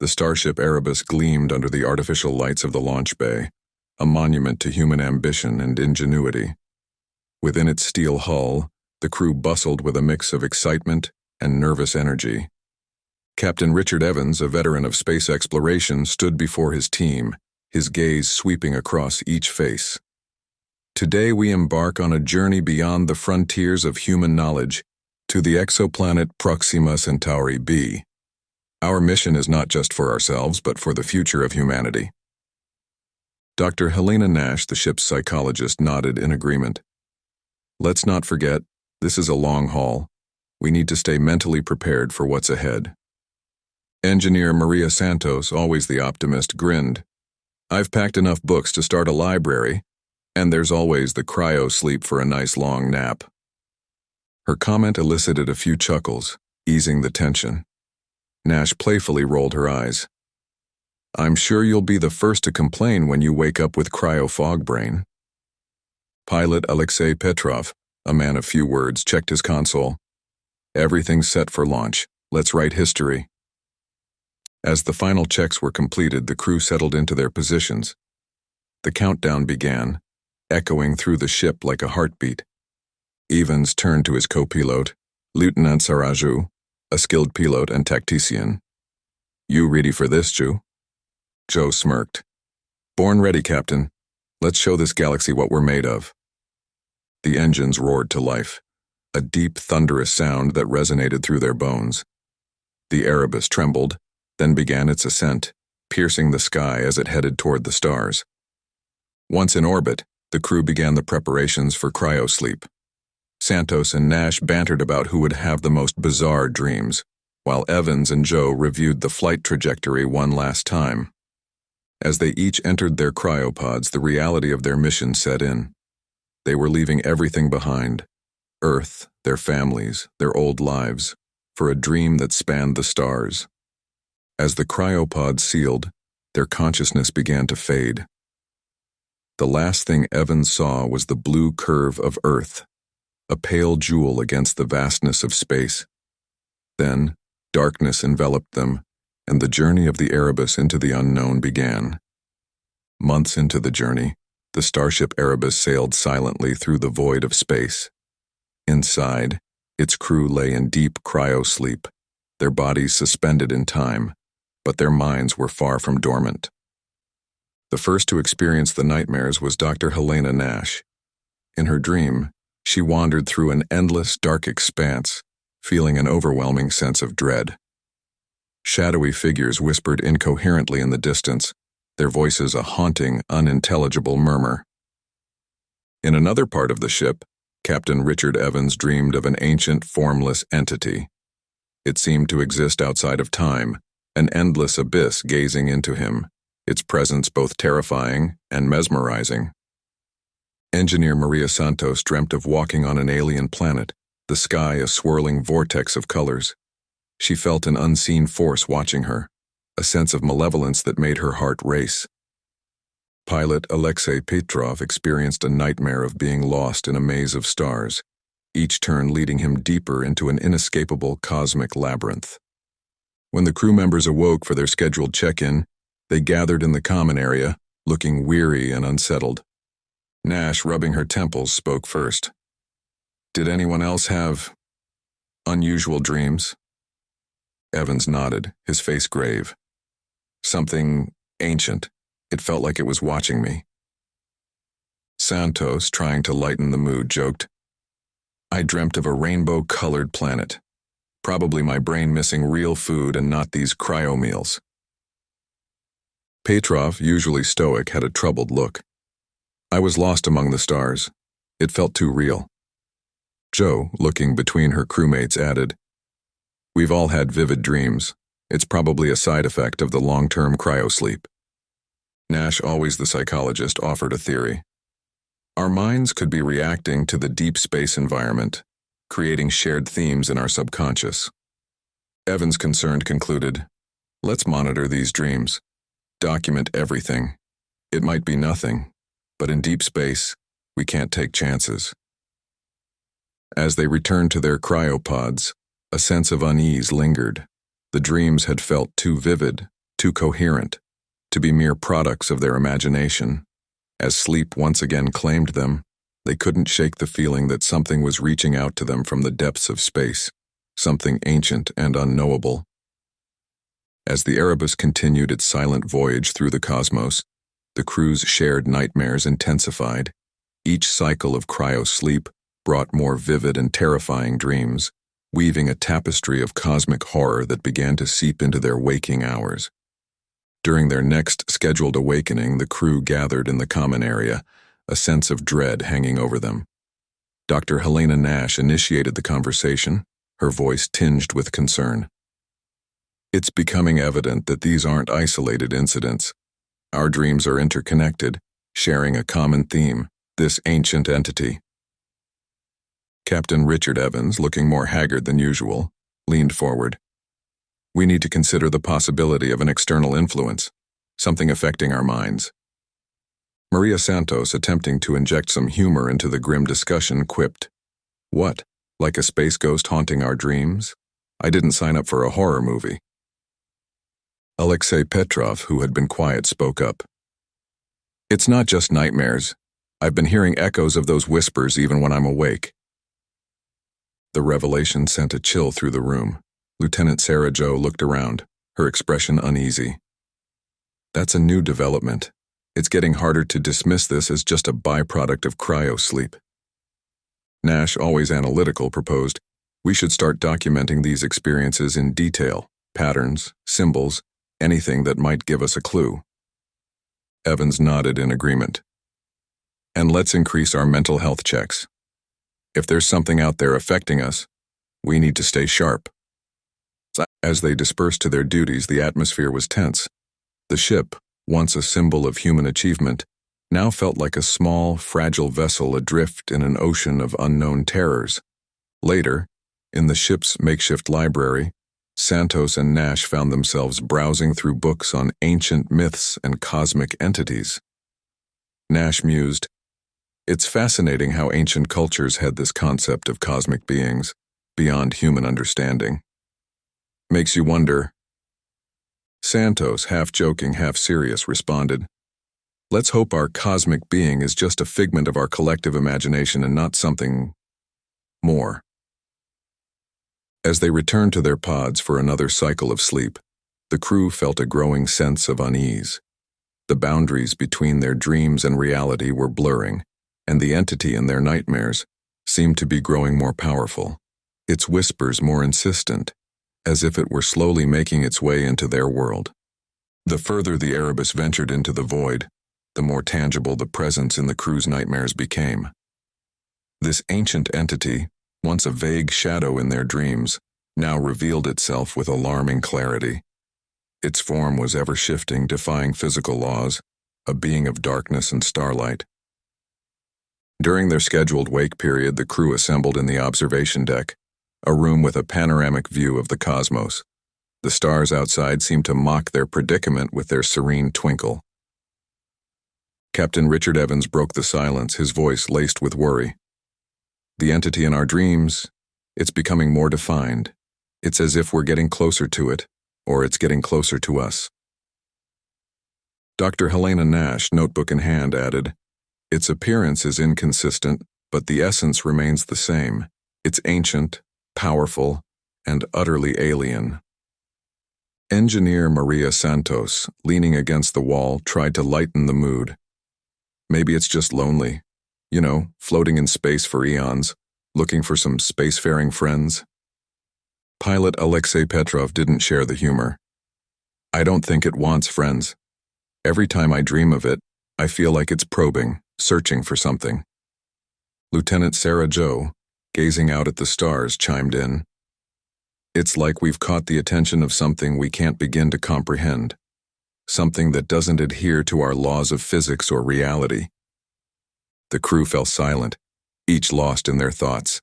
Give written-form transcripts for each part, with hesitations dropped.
The starship Erebus gleamed under the artificial lights of the launch bay, a monument to human ambition and ingenuity. Within its steel hull, the crew bustled with a mix of excitement and nervous energy. Captain Richard Evans, a veteran of space exploration, stood before his team, his gaze sweeping across each face. Today we embark on a journey beyond the frontiers of human knowledge to the exoplanet Proxima Centauri b. Our mission is not just for ourselves, but for the future of humanity. Dr. Helena Nash, the ship's psychologist, nodded in agreement. Let's not forget, this is a long haul. We need to stay mentally prepared for what's ahead. Engineer Maria Santos, always the optimist, grinned. I've packed enough books to start a library, and there's always the Cryosleep for a nice long nap. Her comment elicited a few chuckles, easing the tension. Nash playfully rolled her eyes. I'm sure you'll be the first to complain when you wake up with cryo-fog brain. Pilot Alexei Petrov, a man of few words, checked his console. Everything's set for launch. Let's write history. As the final checks were completed, the crew settled into their positions. The countdown began, echoing through the ship like a heartbeat. Evans turned to his co-pilot, Lieutenant Saraju, a skilled pilot and tactician. You ready for this, Joe? Joe smirked. Born ready, Captain. Let's show this galaxy what we're made of. The engines roared to life, a deep, thunderous sound that resonated through their bones. The Erebus trembled, then began its ascent, piercing the sky as it headed toward the stars. Once in orbit, the crew began the preparations for cryosleep. Santos and Nash bantered about who would have the most bizarre dreams, while Evans and Joe reviewed the flight trajectory one last time. As they each entered their cryopods, the reality of their mission set in. They were leaving everything behind: Earth, their families, their old lives, for a dream that spanned the stars. As the cryopods sealed, their consciousness began to fade. The last thing Evans saw was the blue curve of Earth, a pale jewel against the vastness of space. Then, darkness enveloped them, and the journey of the Erebus into the unknown began. Months into the journey, the starship Erebus sailed silently through the void of space. Inside, its crew lay in deep cryosleep, their bodies suspended in time, but their minds were far from dormant. The first to experience the nightmares was Dr. Helena Nash. In her dream, she wandered through an endless, dark expanse, feeling an overwhelming sense of dread. Shadowy figures whispered incoherently in the distance, their voices a haunting, unintelligible murmur. In another part of the ship, Captain Richard Evans dreamed of an ancient, formless entity. It seemed to exist outside of time, an endless abyss gazing into him, its presence both terrifying and mesmerizing. Engineer Maria Santos dreamt of walking on an alien planet, the sky a swirling vortex of colors. She felt an unseen force watching her, a sense of malevolence that made her heart race. Pilot Alexei Petrov experienced a nightmare of being lost in a maze of stars, each turn leading him deeper into an inescapable cosmic labyrinth. When the crew members awoke for their scheduled check-in, they gathered in the common area, looking weary and unsettled. Nash, rubbing her temples, spoke first. Did anyone else have unusual dreams? Evans nodded, his face grave. Something ancient. It felt like it was watching me. Santos, trying to lighten the mood, joked, I dreamt of a rainbow-colored planet. Probably my brain missing real food and not these cryo meals. Petrov, usually stoic, had a troubled look. I was lost among the stars. It felt too real. Joe, looking between her crewmates, added, We've all had vivid dreams. It's probably a side effect of the long-term cryosleep. Nash, always the psychologist, offered a theory. Our minds could be reacting to the deep space environment, creating shared themes in our subconscious. Evans, concerned, concluded, Let's monitor these dreams. Document everything. It might be nothing, but in deep space, we can't take chances. As they returned to their cryopods, a sense of unease lingered. The dreams had felt too vivid, too coherent, to be mere products of their imagination. As sleep once again claimed them, they couldn't shake the feeling that something was reaching out to them from the depths of space, something ancient and unknowable. As the Erebus continued its silent voyage through the cosmos, the crew's shared nightmares intensified. Each cycle of cryosleep brought more vivid and terrifying dreams, weaving a tapestry of cosmic horror that began to seep into their waking hours. During their next scheduled awakening, the crew gathered in the common area, a sense of dread hanging over them. Dr. Helena Nash initiated the conversation, her voice tinged with concern. It's becoming evident that these aren't isolated incidents. Our dreams are interconnected, sharing a common theme, this ancient entity. Captain Richard Evans, looking more haggard than usual, leaned forward. We need to consider the possibility of an external influence, something affecting our minds. Maria Santos, attempting to inject some humor into the grim discussion, quipped, "What, like a space ghost haunting our dreams? I didn't sign up for a horror movie." Alexei Petrov, who had been quiet, spoke up. "It's not just nightmares. I've been hearing echoes of those whispers even when I'm awake." The revelation sent a chill through the room. Lieutenant Sarah Jo looked around, her expression uneasy. "That's a new development. It's getting harder to dismiss this as just a byproduct of cryosleep." Nash, always analytical, proposed, "We should start documenting these experiences in detail, patterns, symbols, anything that might give us a clue." Evans nodded in agreement. "And let's increase our mental health checks. If there's something out there affecting us, we need to stay sharp." As they dispersed to their duties, the atmosphere was tense. The ship, once a symbol of human achievement, now felt like a small, fragile vessel adrift in an ocean of unknown terrors. Later, in the ship's makeshift library, Santos and Nash found themselves browsing through books on ancient myths and cosmic entities. Nash mused, "It's fascinating how ancient cultures had this concept of cosmic beings, beyond human understanding. Makes you wonder." Santos, half joking, half serious, responded, "Let's hope our cosmic being is just a figment of our collective imagination and not something more." As they returned to their pods for another cycle of sleep, the crew felt a growing sense of unease. The boundaries between their dreams and reality were blurring, and the entity in their nightmares seemed to be growing more powerful, its whispers more insistent, as if it were slowly making its way into their world. The further the Erebus ventured into the void, the more tangible the presence in the crew's nightmares became. This ancient entity, once a vague shadow in their dreams, now revealed itself with alarming clarity. Its form was ever-shifting, defying physical laws, a being of darkness and starlight. During their scheduled wake period, the crew assembled in the observation deck, a room with a panoramic view of the cosmos. The stars outside seemed to mock their predicament with their serene twinkle. Captain Richard Evans broke the silence, his voice laced with worry. "The entity in our dreams, it's becoming more defined. It's as if we're getting closer to it, or it's getting closer to us." Dr. Helena Nash, notebook in hand, added, "Its appearance is inconsistent, but the essence remains the same. It's ancient, powerful, and utterly alien." Engineer Maria Santos, leaning against the wall, tried to lighten the mood. "Maybe it's just lonely. Floating in space for eons, looking for some spacefaring friends." Pilot Alexei Petrov didn't share the humor. "I don't think it wants friends. Every time I dream of it, I feel like it's probing, searching for something." Lieutenant Sarah Jo, gazing out at the stars, chimed in, "It's like we've caught the attention of something we can't begin to comprehend, something that doesn't adhere to our laws of physics or reality." The crew fell silent, each lost in their thoughts.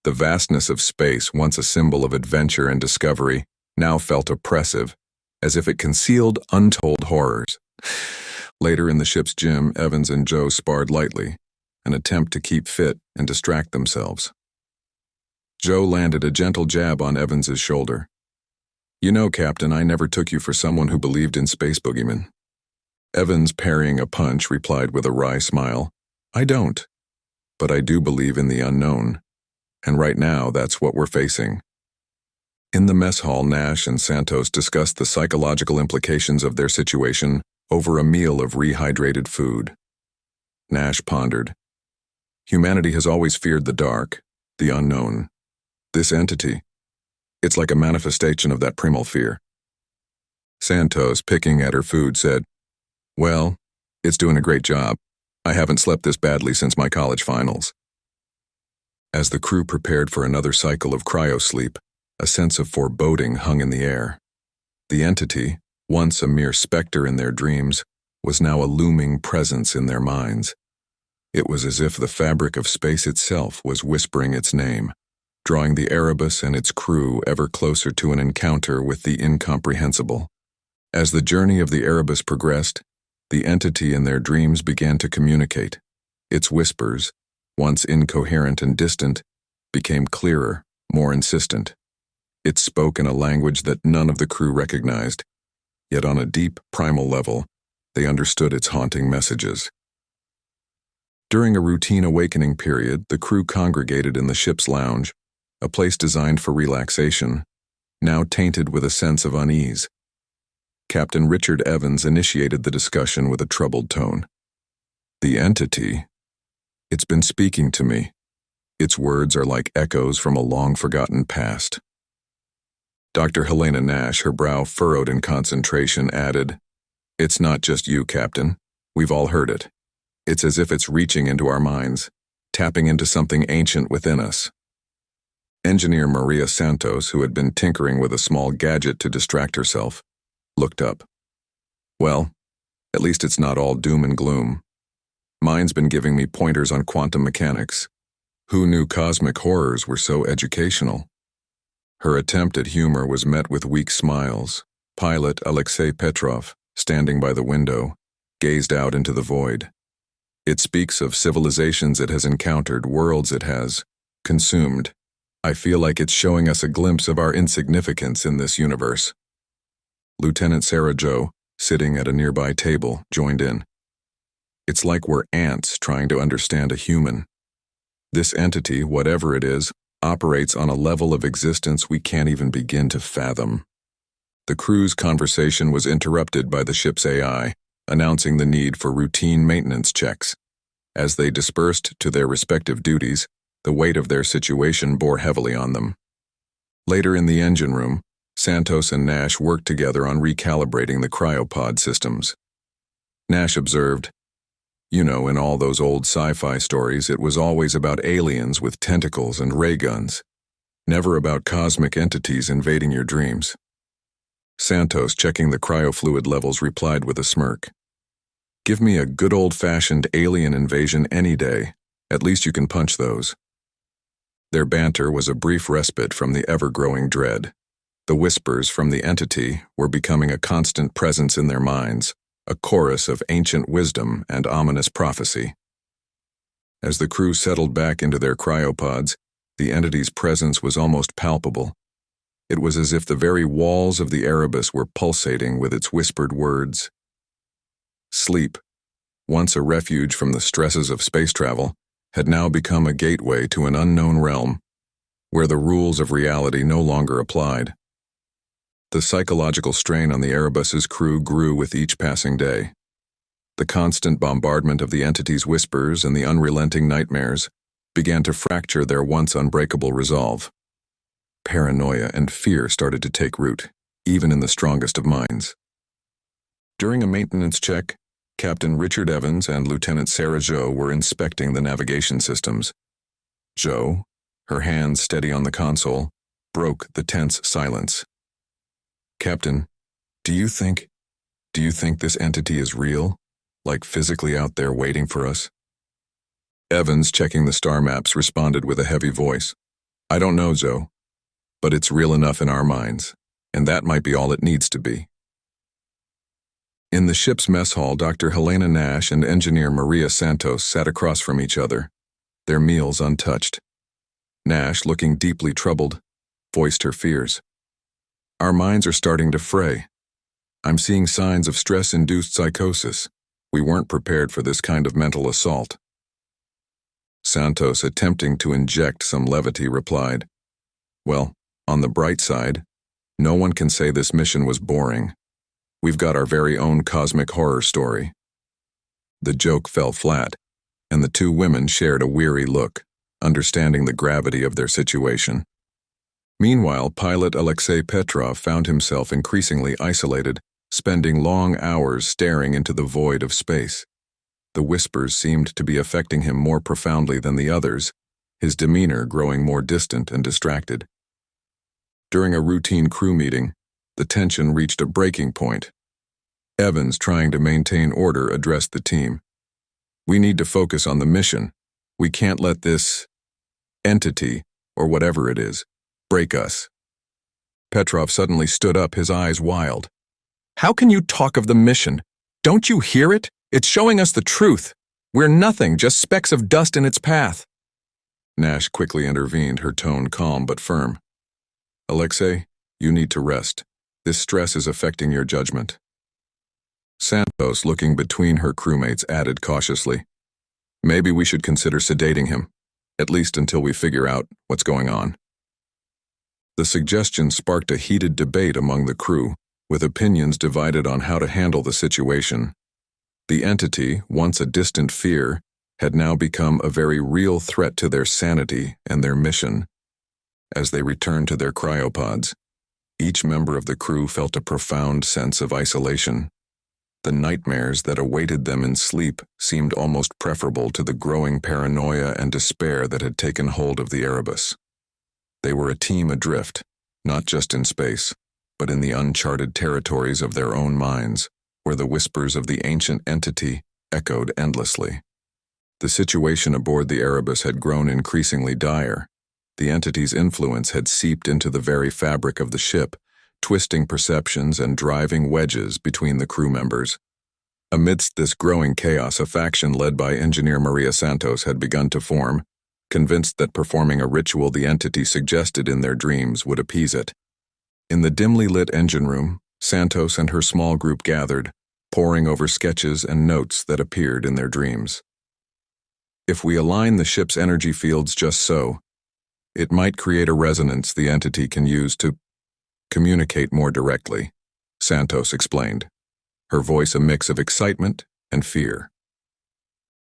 The vastness of space, once a symbol of adventure and discovery, now felt oppressive, as if it concealed untold horrors. Later in the ship's gym, Evans and Joe sparred lightly, an attempt to keep fit and distract themselves. Joe landed a gentle jab on Evans's shoulder. You know, Captain, I never took you for someone who believed in space boogeymen. Evans, parrying a punch, replied with a wry smile, I don't. But I do believe in the unknown. And right now, that's what we're facing. In the mess hall, Nash and Santos discussed the psychological implications of their situation over a meal of rehydrated food. Nash pondered. Humanity has always feared the dark, the unknown. This entity, it's like a manifestation of that primal fear. Santos, picking at her food, said, Well, it's doing a great job. I haven't slept this badly since my college finals. As the crew prepared for another cycle of cryosleep, a sense of foreboding hung in the air. The entity, once a mere specter in their dreams, was now a looming presence in their minds. It was as if the fabric of space itself was whispering its name, drawing the Erebus and its crew ever closer to an encounter with the incomprehensible. As the journey of the Erebus progressed, the entity in their dreams began to communicate. Its whispers, once incoherent and distant, became clearer, more insistent. It spoke in a language that none of the crew recognized, yet on a deep, primal level, they understood its haunting messages. During a routine awakening period, the crew congregated in the ship's lounge, a place designed for relaxation, now tainted with a sense of unease. Captain Richard Evans initiated the discussion with a troubled tone. The entity, it's been speaking to me. Its words are like echoes from a long-forgotten past. Dr. Helena Nash, her brow furrowed in concentration, added, It's not just you, Captain. We've all heard it. It's as if it's reaching into our minds, tapping into something ancient within us. Engineer Maria Santos, who had been tinkering with a small gadget to distract herself, looked up. Well, at least it's not all doom and gloom. Mine's been giving me pointers on quantum mechanics. Who knew cosmic horrors were so educational? Her attempt at humor was met with weak smiles. Pilot Alexei Petrov, standing by the window, gazed out into the void. It speaks of civilizations it has encountered, worlds it has consumed. I feel like it's showing us a glimpse of our insignificance in this universe. Lieutenant Sarah Jo, sitting at a nearby table, joined in. It's like we're ants trying to understand a human. This entity, whatever it is, operates on a level of existence we can't even begin to fathom. The crew's conversation was interrupted by the ship's AI, announcing the need for routine maintenance checks. As they dispersed to their respective duties, the weight of their situation bore heavily on them. Later in the engine room, Santos and Nash worked together on recalibrating the cryopod systems. Nash observed, You know, in all those old sci-fi stories, it was always about aliens with tentacles and ray guns, never about cosmic entities invading your dreams. Santos, checking the cryofluid levels, replied with a smirk. Give me a good old-fashioned alien invasion any day. At least you can punch those. Their banter was a brief respite from the ever-growing dread. The whispers from the entity were becoming a constant presence in their minds, a chorus of ancient wisdom and ominous prophecy. As the crew settled back into their cryopods, the entity's presence was almost palpable. It was as if the very walls of the Erebus were pulsating with its whispered words. Sleep, once a refuge from the stresses of space travel, had now become a gateway to an unknown realm, where the rules of reality no longer applied. The psychological strain on the Erebus's crew grew with each passing day. The constant bombardment of the entity's whispers and the unrelenting nightmares began to fracture their once unbreakable resolve. Paranoia and fear started to take root, even in the strongest of minds. During a maintenance check, Captain Richard Evans and Lieutenant Sarah Jo were inspecting the navigation systems. Jo, her hands steady on the console, broke the tense silence. Captain, do you think this entity is real? Like physically out there waiting for us? Evans, checking the star maps, responded with a heavy voice. I don't know, Jo, but it's real enough in our minds, and that might be all it needs to be. In the ship's mess hall, Dr. Helena Nash and engineer Maria Santos sat across from each other, their meals untouched. Nash, looking deeply troubled, voiced her fears. Our minds are starting to fray. I'm seeing signs of stress-induced psychosis. We weren't prepared for this kind of mental assault. Santos, attempting to inject some levity, replied, "Well, on the bright side, no one can say this mission was boring. We've got our very own cosmic horror story." The joke fell flat, and the two women shared a weary look, understanding the gravity of their situation. Meanwhile, pilot Alexei Petrov found himself increasingly isolated, spending long hours staring into the void of space. The whispers seemed to be affecting him more profoundly than the others, his demeanor growing more distant and distracted. During a routine crew meeting, the tension reached a breaking point. Evans, trying to maintain order, addressed the team. "We need to focus on the mission. We can't let this entity, or whatever it is, break us." Petrov suddenly stood up, his eyes wild. "How can you talk of the mission? Don't you hear it? It's showing us the truth. We're nothing, just specks of dust in its path." Nash quickly intervened, her tone calm but firm. "Alexei, you need to rest. This stress is affecting your judgment." Santos, looking between her crewmates, added cautiously, "Maybe we should consider sedating him, at least until we figure out what's going on." The suggestion sparked a heated debate among the crew, with opinions divided on how to handle the situation. The entity, once a distant fear, had now become a very real threat to their sanity and their mission. As they returned to their cryopods, each member of the crew felt a profound sense of isolation. The nightmares that awaited them in sleep seemed almost preferable to the growing paranoia and despair that had taken hold of the Erebus. They were a team adrift, not just in space, but in the uncharted territories of their own minds, where the whispers of the ancient entity echoed endlessly. The situation aboard the Erebus had grown increasingly dire. The entity's influence had seeped into the very fabric of the ship, twisting perceptions and driving wedges between the crew members. Amidst this growing chaos, a faction led by engineer Maria Santos had begun to form, convinced that performing a ritual the entity suggested in their dreams would appease it. In the dimly lit engine room, Santos and her small group gathered, poring over sketches and notes that appeared in their dreams. "If we align the ship's energy fields just so, it might create a resonance the entity can use to communicate more directly," Santos explained, her voice a mix of excitement and fear.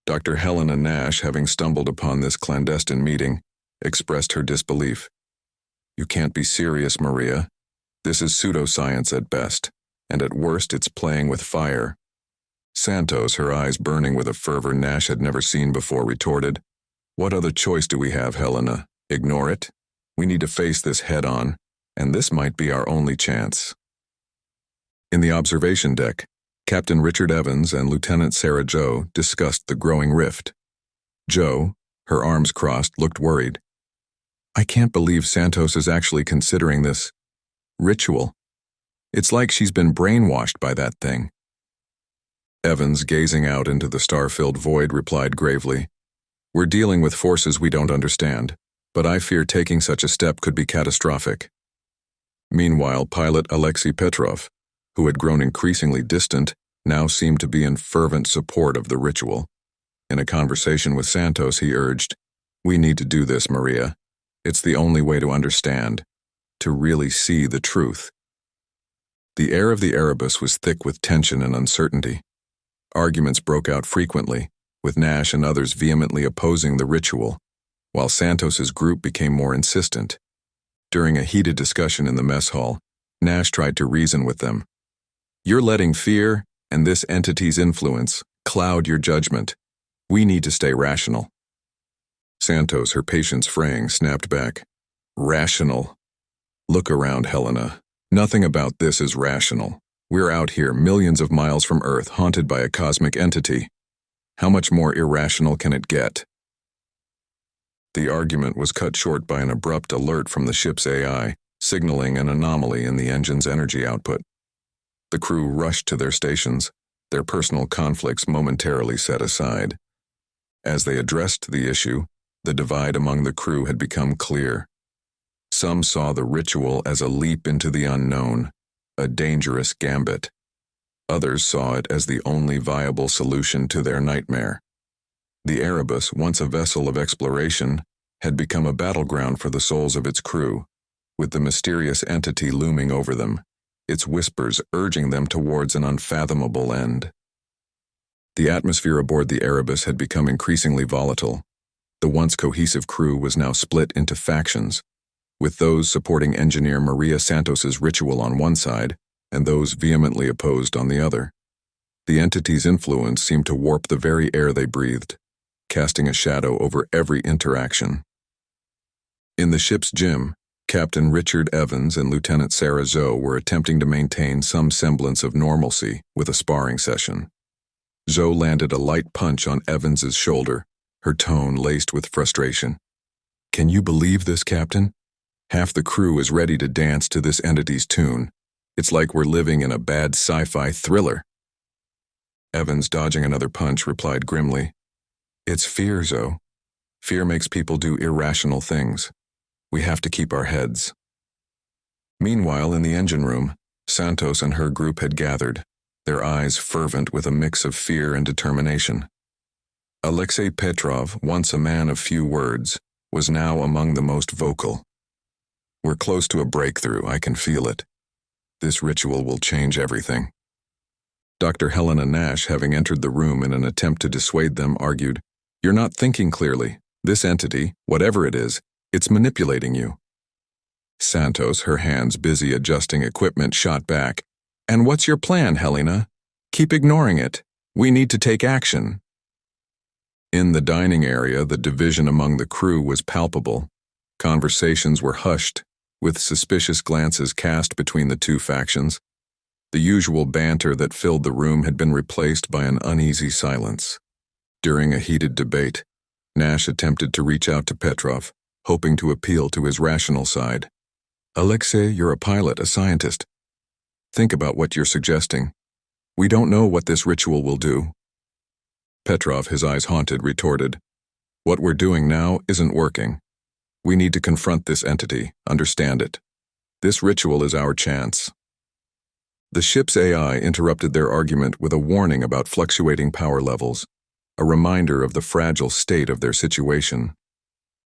Dr. Helena Nash, having stumbled upon this clandestine meeting, expressed her disbelief. "You can't be serious, Maria. This is pseudoscience at best, and at worst it's playing with fire." Santos, her eyes burning with a fervor Nash had never seen before, retorted, "What other choice do we have, Helena? Ignore it? We need to face this head-on, and this might be our only chance." In the observation deck, Captain Richard Evans and Lieutenant Sarah Jo discussed the growing rift. Jo, her arms crossed, looked worried. "I can't believe Santos is actually considering this ritual. It's like she's been brainwashed by that thing." Evans, gazing out into the star-filled void, replied gravely, "We're dealing with forces we don't understand, but I fear taking such a step could be catastrophic." Meanwhile, pilot Alexei Petrov, who had grown increasingly distant, now seemed to be in fervent support of the ritual. In a conversation with Santos, he urged, "We need to do this, Maria. It's the only way to understand, to really see the truth." The air of the Erebus was thick with tension and uncertainty. Arguments broke out frequently, with Nash and others vehemently opposing the ritual, while Santos's group became more insistent. During a heated discussion in the mess hall, Nash tried to reason with them. "You're letting fear and this entity's influence cloud your judgment. We need to stay rational." Santos, her patience fraying, snapped back, "Rational? Look around, Helena. Nothing about this is rational. We're out here millions of miles from Earth, haunted by a cosmic entity. How much more irrational can it get?" The argument was cut short by an abrupt alert from the ship's AI, signaling an anomaly in the engine's energy output. The crew rushed to their stations, their personal conflicts momentarily set aside. As they addressed the issue, the divide among the crew had become clear. Some saw the ritual as a leap into the unknown, a dangerous gambit. Others saw it as the only viable solution to their nightmare. The Erebus, once a vessel of exploration, had become a battleground for the souls of its crew, with the mysterious entity looming over them, its whispers urging them towards an unfathomable end. The atmosphere aboard the Erebus had become increasingly volatile. The once cohesive crew was now split into factions, with those supporting engineer Maria Santos's ritual on one side and those vehemently opposed on the other. The entity's influence seemed to warp the very air they breathed, casting a shadow over every interaction. In the ship's gym, Captain Richard Evans and Lieutenant Sarah Zoe were attempting to maintain some semblance of normalcy with a sparring session. Zoe landed a light punch on Evans's shoulder, her tone laced with frustration. "Can you believe this, Captain? Half the crew is ready to dance to this entity's tune. It's like we're living in a bad sci-fi thriller." Evans, dodging another punch, replied grimly, "It's fear, Zoe. Fear makes people do irrational things. We have to keep our heads." Meanwhile, in the engine room, Santos and her group had gathered, their eyes fervent with a mix of fear and determination. Alexei Petrov, once a man of few words, was now among the most vocal. "We're close to a breakthrough, I can feel it. This ritual will change everything." Dr. Helena Nash, having entered the room in an attempt to dissuade them, argued, "You're not thinking clearly. This entity, whatever it is, it's manipulating you." Santos, her hands busy adjusting equipment, shot back, "And what's your plan, Helena? Keep ignoring it. We need to take action." In the dining area, the division among the crew was palpable. Conversations were hushed, with suspicious glances cast between the two factions. The usual banter that filled the room had been replaced by an uneasy silence. During a heated debate, Nash attempted to reach out to Petrov, hoping to appeal to his rational side. "Alexei, you're a pilot, a scientist. Think about what you're suggesting. We don't know what this ritual will do." Petrov, his eyes haunted, retorted, "What we're doing now isn't working. We need to confront this entity, understand it. This ritual is our chance." The ship's AI interrupted their argument with a warning about fluctuating power levels, a reminder of the fragile state of their situation.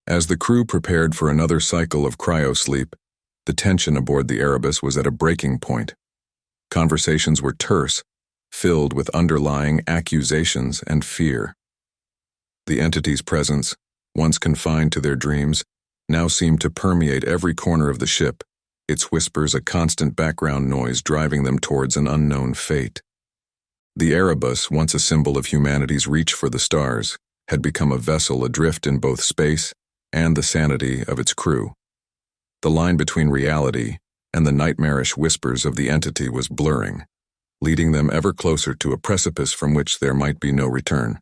As the crew prepared for another cycle of cryosleep, the tension aboard the Erebus was at a breaking point. Conversations were terse, filled with underlying accusations and fear. The entity's presence, once confined to their dreams, now seemed to permeate every corner of the ship, its whispers a constant background noise driving them towards an unknown fate. The Erebus, once a symbol of humanity's reach for the stars, had become a vessel adrift in both space and the sanity of its crew. The line between reality and the nightmarish whispers of the entity was blurring, leading them ever closer to a precipice from which there might be no return.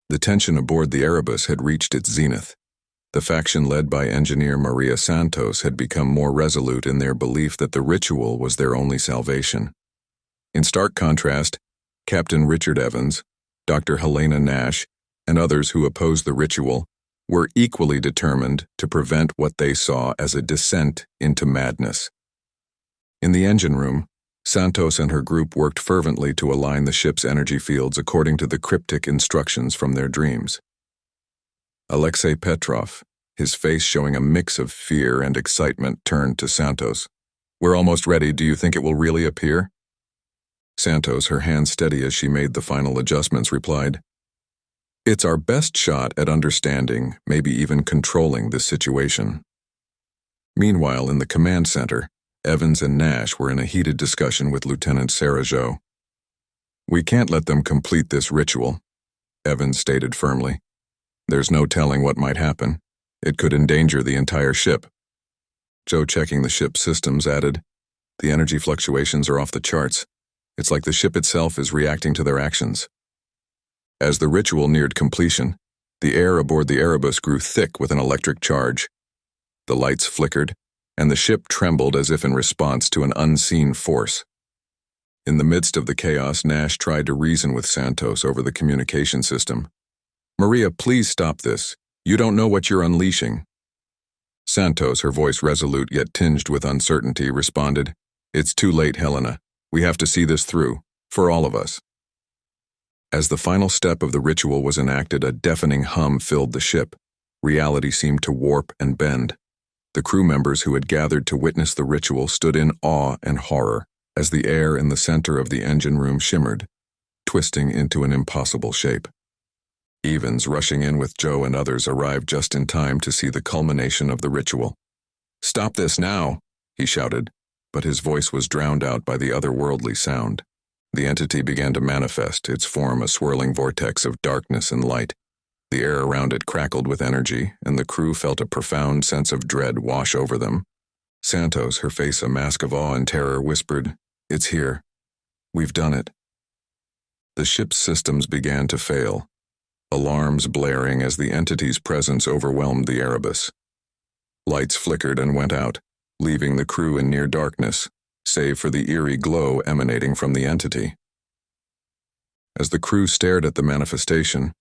The tension aboard the Erebus had reached its zenith. The faction led by engineer Maria Santos had become more resolute in their belief that the ritual was their only salvation. In stark contrast, Captain Richard Evans, Dr. Helena Nash, and others who opposed the ritual were equally determined to prevent what they saw as a descent into madness. In the engine room, Santos and her group worked fervently to align the ship's energy fields according to the cryptic instructions from their dreams. Alexei Petrov, his face showing a mix of fear and excitement, turned to Santos. "We're almost ready. Do you think it will really appear?" Santos, her hands steady as she made the final adjustments, replied, "It's our best shot at understanding, maybe even controlling this situation." Meanwhile, in the command center, Evans and Nash were in a heated discussion with Lieutenant Sarah Zoe. "We can't let them complete this ritual," Evans stated firmly. "There's no telling what might happen. It could endanger the entire ship." Joe, checking the ship's systems, added, "The energy fluctuations are off the charts. It's like the ship itself is reacting to their actions." As the ritual neared completion, the air aboard the Erebus grew thick with an electric charge. The lights flickered, and the ship trembled as if in response to an unseen force. In the midst of the chaos, Nash tried to reason with Santos over the communication system. "Maria, please stop this. You don't know what you're unleashing." Santos, her voice resolute yet tinged with uncertainty, responded, "It's too late, Helena. We have to see this through, for all of us." As the final step of the ritual was enacted, a deafening hum filled the ship. Reality seemed to warp and bend. The crew members who had gathered to witness the ritual stood in awe and horror as the air in the center of the engine room shimmered, twisting into an impossible shape. Evans, rushing in with Joe and others, arrived just in time to see the culmination of the ritual. "Stop this now," he shouted, but his voice was drowned out by the otherworldly sound. The entity began to manifest, its form a swirling vortex of darkness and light. The air around it crackled with energy, and the crew felt a profound sense of dread wash over them. Santos, her face a mask of awe and terror, whispered, "It's here. We've done it." The ship's systems began to fail, alarms blaring as the entity's presence overwhelmed the Erebus. Lights flickered and went out, leaving the crew in near darkness, save for the eerie glow emanating from the entity. As the crew stared at the manifestation,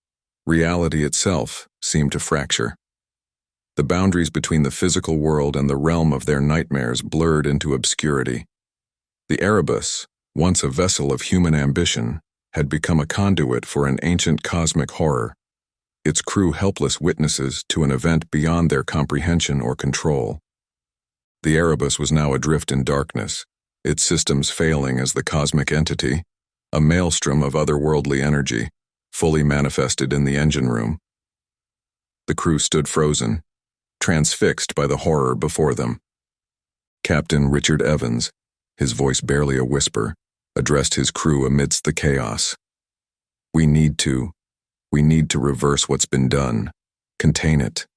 reality itself seemed to fracture. The boundaries between the physical world and the realm of their nightmares blurred into obscurity. The Erebus, once a vessel of human ambition, had become a conduit for an ancient cosmic horror, its crew helpless witnesses to an event beyond their comprehension or control. The Erebus was now adrift in darkness, its systems failing as the cosmic entity, a maelstrom of otherworldly energy, fully manifested in the engine room. The crew stood frozen, transfixed by the horror before them. Captain Richard Evans, his voice barely a whisper, addressed his crew amidst the chaos. We need to reverse what's been done, contain it."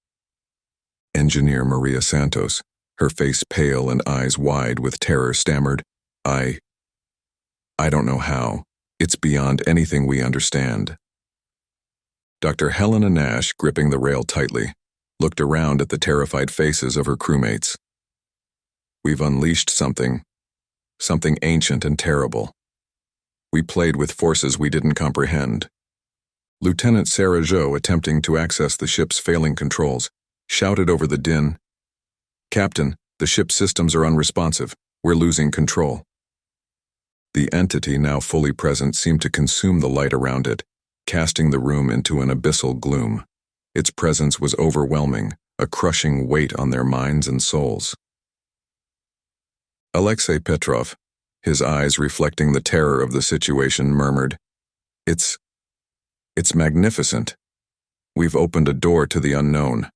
Engineer Maria Santos, her face pale and eyes wide with terror, stammered, I don't know how. It's beyond anything we understand." Dr. Helena Nash, gripping the rail tightly, looked around at the terrified faces of her crewmates. "We've unleashed something ancient and terrible. We played with forces we didn't comprehend." Lieutenant Sarah Jo, attempting to access the ship's failing controls, shouted over the din, "Captain, the ship's systems are unresponsive. We're losing control." The entity, now fully present, seemed to consume the light around it, casting the room into an abyssal gloom. Its presence was overwhelming, a crushing weight on their minds and souls. Alexei Petrov, his eyes reflecting the terror of the situation, murmured, It's magnificent. We've opened a door to the unknown."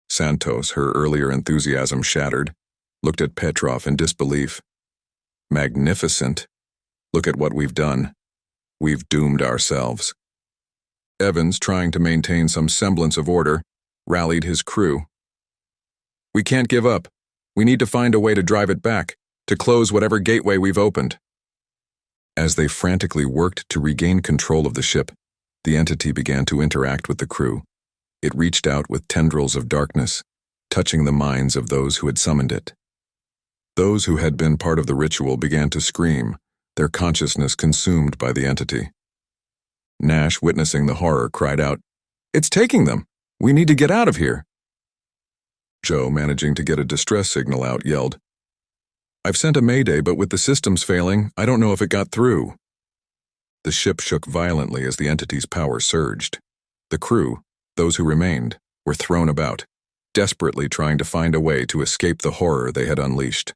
Santos, her earlier enthusiasm shattered, looked at Petrov in disbelief. "Magnificent? Look at what we've done. We've doomed ourselves." Evans, trying to maintain some semblance of order, rallied his crew. "We can't give up. We need to find a way to drive it back, to close whatever gateway we've opened." As they frantically worked to regain control of the ship, the entity began to interact with the crew. It reached out with tendrils of darkness, touching the minds of those who had summoned it. Those who had been part of the ritual began to scream, their consciousness consumed by the entity. Nash, witnessing the horror, cried out, "It's taking them! We need to get out of here!" Joe, managing to get a distress signal out, yelled, "I've sent a mayday, but with the systems failing, I don't know if it got through." The ship shook violently as the entity's power surged. The crew, those who remained, were thrown about, desperately trying to find a way to escape the horror they had unleashed.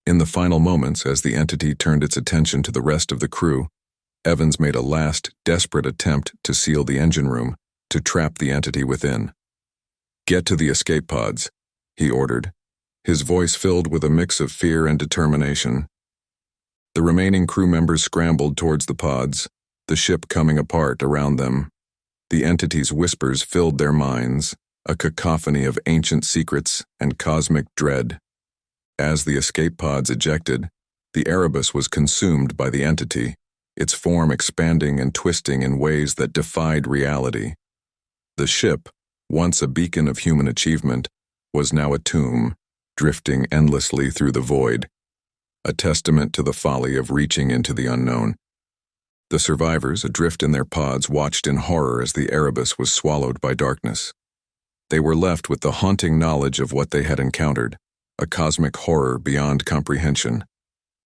In the final moments, as the entity turned its attention to the rest of the crew, Evans made a last, desperate attempt to seal the engine room, to trap the entity within. "Get to the escape pods," he ordered, his voice filled with a mix of fear and determination. The remaining crew members scrambled towards the pods, the ship coming apart around them. The entity's whispers filled their minds, a cacophony of ancient secrets and cosmic dread. As the escape pods ejected, the Erebus was consumed by the entity, its form expanding and twisting in ways that defied reality. The ship, once a beacon of human achievement, was now a tomb, drifting endlessly through the void, a testament to the folly of reaching into the unknown. The survivors, adrift in their pods, watched in horror as the Erebus was swallowed by darkness. They were left with the haunting knowledge of what they had encountered, a cosmic horror beyond comprehension,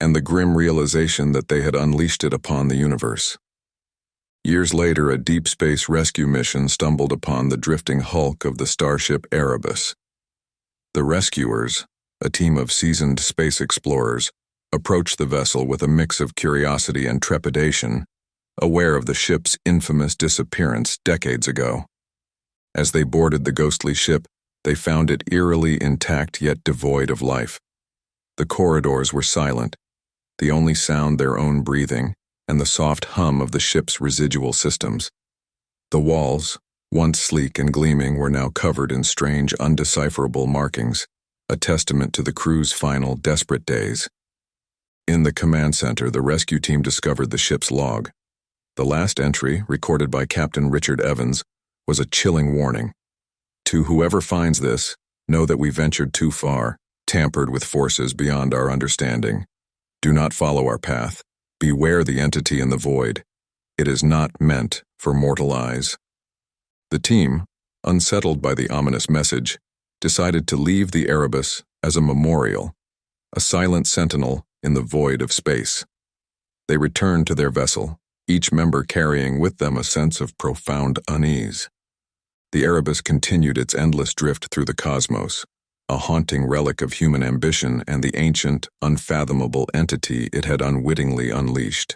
and the grim realization that they had unleashed it upon the universe. Years later, a deep space rescue mission stumbled upon the drifting hulk of the starship Erebus. The rescuers, a team of seasoned space explorers, approached the vessel with a mix of curiosity and trepidation, aware of the ship's infamous disappearance decades ago. As they boarded the ghostly ship, they found it eerily intact yet devoid of life. The corridors were silent, the only sound their own breathing and the soft hum of the ship's residual systems. The walls, once sleek and gleaming, were now covered in strange, undecipherable markings, a testament to the crew's final, desperate days. In the command center, the rescue team discovered the ship's log. The last entry, recorded by Captain Richard Evans, was a chilling warning. To whoever finds this, know that we ventured too far, tampered with forces beyond our understanding. Do not follow our path. Beware the entity in the void. It is not meant for mortal eyes. The team, unsettled by the ominous message, decided to leave the Erebus as a memorial, a silent sentinel in the void of space. They returned to their vessel, each member carrying with them a sense of profound unease. The Erebus continued its endless drift through the cosmos, a haunting relic of human ambition and the ancient, unfathomable entity it had unwittingly unleashed.